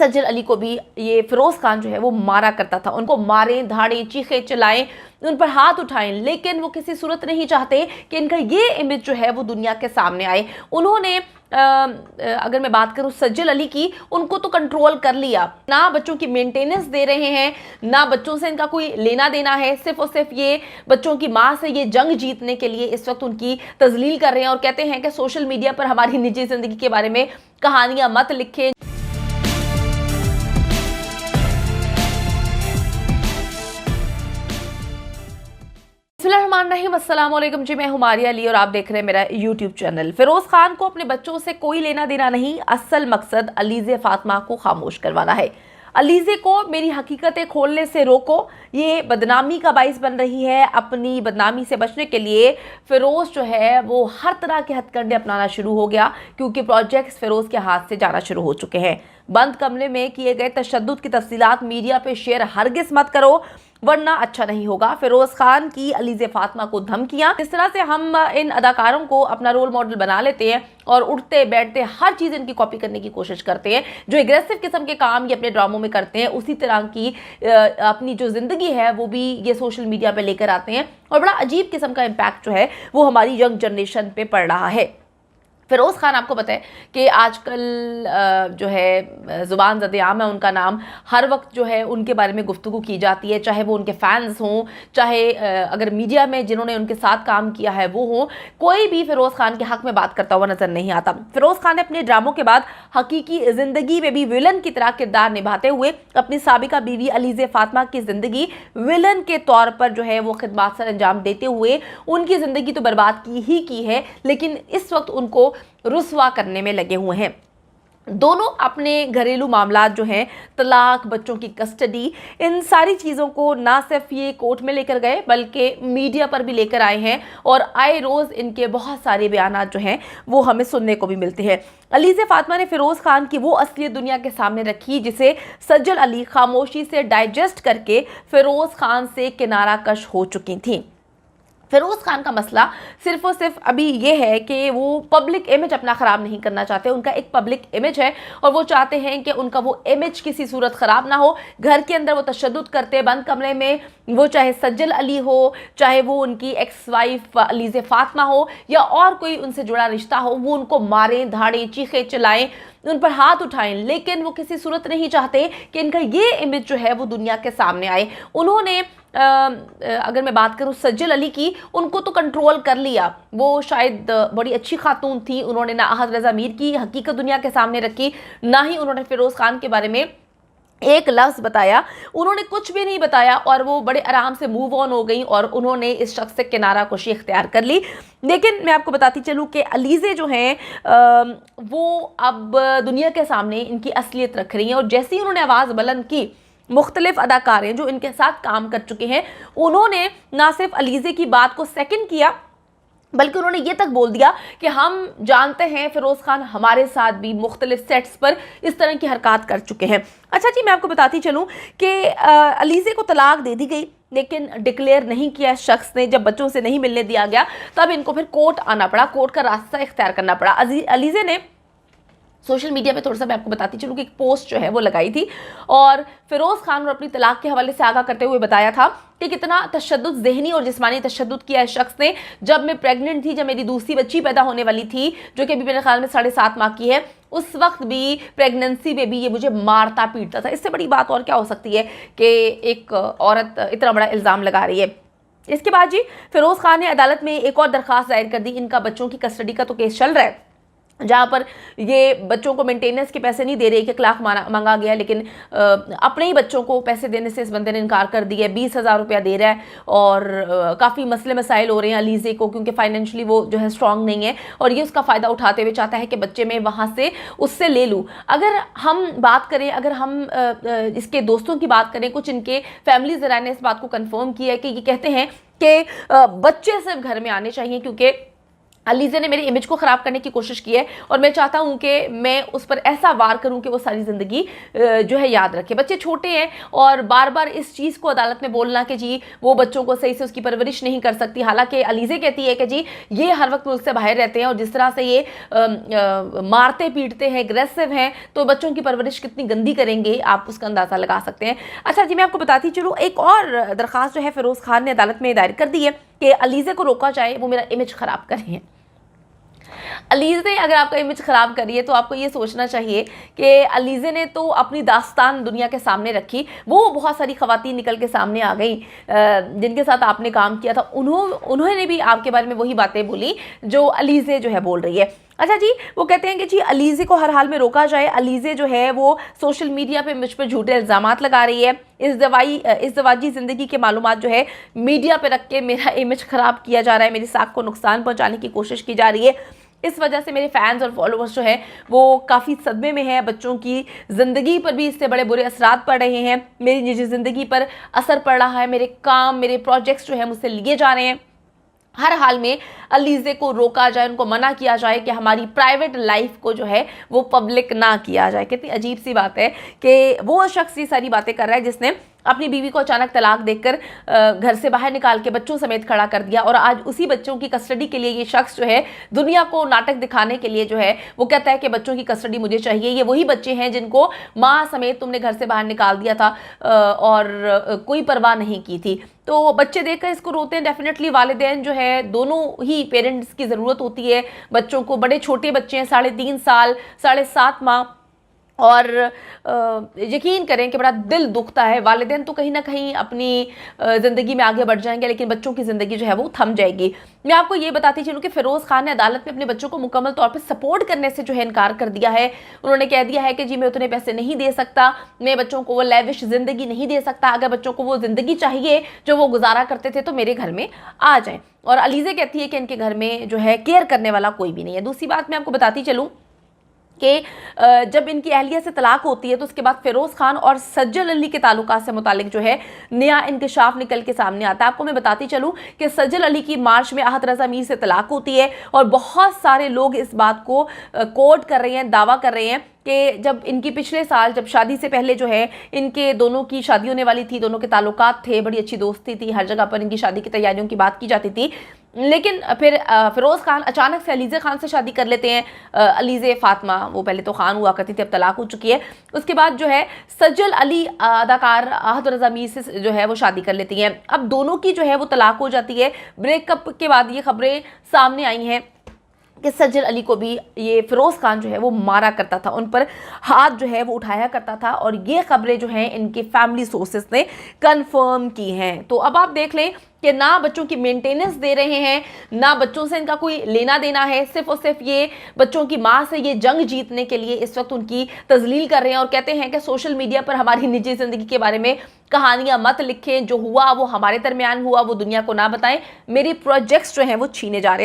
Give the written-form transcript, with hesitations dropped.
सज्जल अली को भी ये फिरोज खान जो है वो मारा करता था, उनको मारें, धाड़ें, चीखे चलाएं, उन पर हाथ उठाएं, लेकिन वो किसी सूरत नहीं चाहते कि इनका ये इमेज जो है वो दुनिया के सामने आए। उन्होंने अगर मैं बात करूं सज्जल अली की, उनको तो कंट्रोल कर लिया, ना बच्चों की मेंटेनेंस दे रहे हैं, ना बच्चों से इनका कोई लेना देना है, सिर्फ और सिर्फ ये बच्चों की मां से ये जंग जीतने के लिए इस वक्त उनकी तजलील कर रहे हैं और कहते हैं कि सोशल मीडिया पर हमारी निजी जिंदगी के बारे में कहानियां मत लिखें। अस्सलामुअलैकुम जी, मैं हुमारिया अली और आप देख रहे हैं मेरा यूट्यूब चैनल। फिरोज खान को अपने बच्चों से कोई लेना देना नहीं, असल मकसद अलीज़े फातिमा को खामोश करवाना है। अलीज़े को मेरी हकीकतें खोलने से रोको, ये बदनामी का बाइस बन रही है। अपनी बदनामी से बचने के लिए फिरोज जो है वो हर तरह के हथकंडे अपनाना शुरू हो गया, क्योंकि प्रोजेक्ट्स फिरोज के हाथ से जाना शुरू हो चुके हैं। बंद कमरे में किए गए तशद्दुद की तफसीलात मीडिया पे शेयर हरगिज़ मत करो, वरना अच्छा नहीं होगा। फिरोज खान की अलीज़े फातिमा को धमकियां, जिस तरह से हम इन अदाकारों को अपना रोल मॉडल बना लेते हैं और उठते बैठते हर चीज़ इनकी कॉपी करने की कोशिश करते हैं, जो एग्रेसिव किस्म के काम ये अपने ड्रामों में करते हैं, उसी तरह की अपनी जो ज़िंदगी है वो भी ये सोशल मीडिया पे लेकर आते हैं और बड़ा अजीब किस्म का इम्पैक्ट जो है वो हमारी यंग जनरेशन पे पड़ रहा है। फिरोज़ खान आपको पता है कि आजकल जो है ज़ुबान ज़द-ए-आम है उनका नाम, हर वक्त जो है उनके बारे में गुफ्तगू की जाती है, चाहे वो उनके फ़ैन्स हों, चाहे अगर मीडिया में जिन्होंने उनके साथ काम किया है वो हों, कोई भी फ़िरोज़ खान के हक़ में बात करता हुआ नज़र नहीं आता। फ़िरोज़ खान ने अपने ड्रामों के बाद हकीकी ज़िंदगी में भी विलन की तरह किरदार निभाते हुए अपनी साबिका बीवी अलीज़े फातिमा की ज़िंदगी विलन के तौर पर जो है वो खिदमत सर अंजाम देते हुए उनकी ज़िंदगी तो बर्बाद की है, लेकिन इस वक्त उनको रुस्वा करने में लगे हुए हैं। दोनों अपने घरेलू मामलात जो हैं, तलाक, बच्चों की कस्टडी, इन सारी चीज़ों को ना सिर्फ ये कोर्ट में लेकर गए बल्कि मीडिया पर भी लेकर आए हैं और आए रोज़ इनके बहुत सारे बयानात जो हैं वो हमें सुनने को भी मिलते हैं। अलीज़े फातिमा ने फिरोज़ खान की वो असलियत दुनिया के सामने रखी जिसे सज्जल अली खामोशी से डाइजेस्ट करके फिरोज़ खान से किनारा कश हो चुकी थी। फिरोज़ खान का मसला सिर्फ और सिर्फ अभी ये है कि वो पब्लिक इमेज अपना ख़राब नहीं करना चाहते। उनका एक पब्लिक इमेज है और वो चाहते हैं कि उनका वो इमेज किसी सूरत ख़राब ना हो। घर के अंदर वो तशद्दुद करते, बंद कमरे में, वो चाहे सज्जल अली हो, चाहे वो उनकी एक्स वाइफ अलीज़े फातिमा हो या और कोई उनसे जुड़ा रिश्ता हो, वो उनको मारें, धाड़ें, चीखे चलाएं, उन पर हाथ उठाएं, लेकिन वो किसी सूरत नहीं चाहते कि इनका ये इमेज जो है वो दुनिया के सामने आए। उन्होंने अगर मैं बात करूं सज्जल अली की, उनको तो कंट्रोल कर लिया, वो शायद बड़ी अच्छी खातून थी, उन्होंने ना अहद रज़ा मीर की हकीकत दुनिया के सामने रखी, ना ही उन्होंने फिरोज़ खान के बारे में एक लफ्ज़ बताया, उन्होंने कुछ भी नहीं बताया और वो बड़े आराम से मूव ऑन हो गई और उन्होंने इस शख्स से किनारा कुशी इख्तियार कर ली। लेकिन मैं आपको बताती चलूँ कि अलीज़े जो हैं वो अब दुनिया के सामने इनकी असलियत रख रही हैं और जैसे ही उन्होंने आवाज़ बुलंद की, मुख्तलिफ अदाकारें जो इनके साथ काम कर चुके हैं, उन्होंने ना सिर्फ अलीज़े की बात को सेकंड किया बल्कि उन्होंने ये तक बोल दिया कि हम जानते हैं फिरोज़ खान हमारे साथ भी मुख्तलिफ सेट्स पर इस तरह की हरकत कर चुके हैं। अच्छा जी, मैं आपको बताती चलूँ कि अलीज़े को तलाक दे दी गई, लेकिन डिक्लेयर नहीं किया इस शख्स ने। जब बच्चों से नहीं मिलने दिया गया तब इनको फिर कोर्ट आना पड़ा, कोर्ट का रास्ता इख्तियार करना पड़ा। अलीज़े ने सोशल मीडिया पे थोड़ा सा मैं आपको बताती चलूँ कि एक पोस्ट जो है वो लगाई थी और फिरोज़ खान और अपनी तलाक के हवाले से आगाह करते हुए बताया था कि कितना तशद्दुद, ज़हनी और जिस्मानी तशद्दुद किया इस शख्स ने। जब मैं प्रेग्नेंट थी, जब मेरी दूसरी बच्ची पैदा होने वाली थी जो कि अभी मेरे ख्याल में 7.5 माह की है, उस वक्त भी प्रेगनेंसी में भी ये मुझे मारता पीटता था। इससे बड़ी बात और क्या हो सकती है कि एक औरत इतना बड़ा इल्ज़ाम लगा रही है। इसके बाद जी फिरोज़ खान ने अदालत में एक और दरख्वास्त दायर कर दी। इनका बच्चों की कस्टडी का तो केस चल रहा है, जहाँ पर ये बच्चों को मेंटेनेंस के पैसे नहीं दे रहे, 1 लाख मांगा गया, लेकिन अपने ही बच्चों को पैसे देने से इस बंदे ने इनकार कर दिया। 20,000 रुपया दे रहा है और काफ़ी मसले मसाइल हो रहे हैं अलीज़े को, क्योंकि फाइनेंशियली वो जो है स्ट्रॉन्ग नहीं है और ये उसका फ़ायदा उठाते हुए चाहता है कि बच्चे मैं वहाँ से उससे ले लूँ। अगर हम बात करें, अगर हम इसके दोस्तों की बात करें, कुछ इनके फैमिली ज़रा ने इस बात को कन्फर्म किया है कि ये कहते हैं कि बच्चे सिर्फ घर में आने चाहिए, क्योंकि अलीज़े ने मेरी इमेज को ख़राब करने की कोशिश की है और मैं चाहता हूँ कि मैं उस पर ऐसा वार करूँ कि वो सारी ज़िंदगी जो है याद रखे। बच्चे छोटे हैं और बार बार इस चीज़ को अदालत में बोलना कि जी वो बच्चों को सही से उसकी परवरिश नहीं कर सकती, हालांकि अलीज़े कहती है कि जी ये हर वक्त मुल्क से बाहर रहते हैं और जिस तरह से ये मारते पीटते हैं, एग्रेसिव हैं, तो बच्चों की परवरिश कितनी गंदी करेंगे आप उसका अंदाज़ा लगा सकते हैं। अच्छा जी, मैं आपको बताती चलूँ, एक और दरख्वास्त जो है फ़िरोज़ खान ने अदालत में दायर कर दी है कि अलीज़े को रोका जाए, वो मेरा इमेज ख़राब कर रही है। अलीज़े अगर आपका इमेज ख़राब करिए तो आपको ये सोचना चाहिए कि अलीज़े ने तो अपनी दास्तान दुनिया के सामने रखी। वो बहुत सारी ख़वातीन निकल के सामने आ गई जिनके साथ आपने काम किया था, उन्होंने भी आपके बारे में वही बातें बोली जो अलीज़े जो है बोल रही है। अच्छा जी, वो कहते हैं कि जी अलीज़े को हर हाल में रोका जाए। अलीज़े जो है वो सोशल मीडिया पे मुझ पर झूठे इल्ज़ामात लगा रही है। इस दवाजी ज़िंदगी के मालूमात जो है मीडिया पे रख के मेरा इमेज ख़राब किया जा रहा है, मेरी साख को नुकसान पहुँचाने की कोशिश की जा रही है। इस वजह से मेरे फैंस और फॉलोअर्स जो है वो काफ़ी सदमे में हैं। बच्चों की ज़िंदगी पर भी इससे बड़े बुरे असरात पड़ रहे हैं, मेरी निजी ज़िंदगी पर असर पड़ रहा है, मेरे काम, मेरे प्रोजेक्ट्स जो है मुझसे लिए जा रहे हैं। हर हाल में अलीज़े को रोका जाए, उनको मना किया जाए कि हमारी प्राइवेट लाइफ को जो है वो पब्लिक ना किया जाए। कितनी अजीब सी बात है कि वो शख्स ये सारी बातें कर रहा है जिसने अपनी बीवी को अचानक तलाक देकर घर से बाहर निकाल के बच्चों समेत खड़ा कर दिया, और आज उसी बच्चों की कस्टडी के लिए ये शख्स जो है दुनिया को नाटक दिखाने के लिए जो है वो कहता है कि बच्चों की कस्टडी मुझे चाहिए। ये वही बच्चे हैं जिनको माँ समेत तुमने घर से बाहर निकाल दिया था और कोई परवाह नहीं की थी। तो बच्चे देखकर इसको रोते हैं। डेफिनेटली वालिदैन जो है दोनों ही पेरेंट्स की ज़रूरत होती है बच्चों को। बड़े छोटे बच्चे हैं, 3.5 साल, 7.5 माह, और यकीन करें कि बड़ा दिल दुखता है। वालिदैन तो कहीं ना कहीं अपनी ज़िंदगी में आगे बढ़ जाएंगे, लेकिन बच्चों की ज़िंदगी जो है वो थम जाएगी। मैं आपको ये बताती चलूँ कि फ़िरोज़ खान ने अदालत में अपने बच्चों को मुकम्मल तौर पे सपोर्ट करने से जो है इनकार कर दिया है। उन्होंने कह दिया है कि जी मैं उतने पैसे नहीं दे सकता, मैं बच्चों को वो लेविश ज़िंदगी नहीं दे सकता। अगर बच्चों को वो ज़िंदगी चाहिए जो वो गुजारा करते थे तो मेरे घर में आ जाएँ। और अलीज़े कहती है कि इनके घर में जो है केयर करने वाला कोई भी नहीं है। दूसरी बात मैं आपको बताती चलूँ कि जब इनकी अहलिया से तलाक होती है तो उसके बाद फ़िरोज़ खान और सज्जल अली के ताल्लुकात से मुतालिक जो है नया इंकशाफ निकल के सामने आता है। आपको मैं बताती चलूँ कि सज्जल अली की मार्च में आहत रज़ा मीर से तलाक होती है और बहुत सारे लोग इस बात को कोट कर रहे हैं, दावा कर रहे हैं कि जब इनकी पिछले साल, जब शादी से पहले जो है इनके दोनों की शादी होने वाली थी, दोनों के ताल्लुकात थे, बड़ी अच्छी दोस्ती थी, हर जगह पर इनकी शादी की तैयारियों की बात की जाती थी, लेकिन फिर फ़िरोज़ खान अचानक से अलीज़े खान से शादी कर लेते हैं। अलीज़े फ़ातिमा, वो पहले तो खान हुआ करती थी, अब तलाक हो चुकी है। उसके बाद जो है सज्जल अली अदाकार आहत रज़ा मीर से जो है वो शादी कर लेती हैं। अब दोनों की जो है वो तलाक हो जाती है। ब्रेकअप के बाद ये खबरें सामने आई हैं कि सज्जल अली को भी ये फ़िरोज़ खान जो है वो मारा करता था, उन पर हाथ जो है वो उठाया करता था, और ये खबरें जो हैं इनके फैमिली सोर्सेस ने कंफर्म की हैं। तो अब आप देख लें कि ना बच्चों की मेंटेनेंस दे रहे हैं, ना बच्चों से इनका कोई लेना देना है, सिर्फ और सिर्फ ये बच्चों की माँ से ये जंग जीतने के लिए इस वक्त उनकी तजलील कर रहे हैं और कहते हैं कि सोशल मीडिया पर हमारी निजी ज़िंदगी के बारे में कहानियां मत लिखें, जो हुआ वो हमारे दरमियान हुआ वो दुनिया को ना बताएं, मेरे प्रोजेक्ट्स जो हैं वो छीने जा रहे हैं।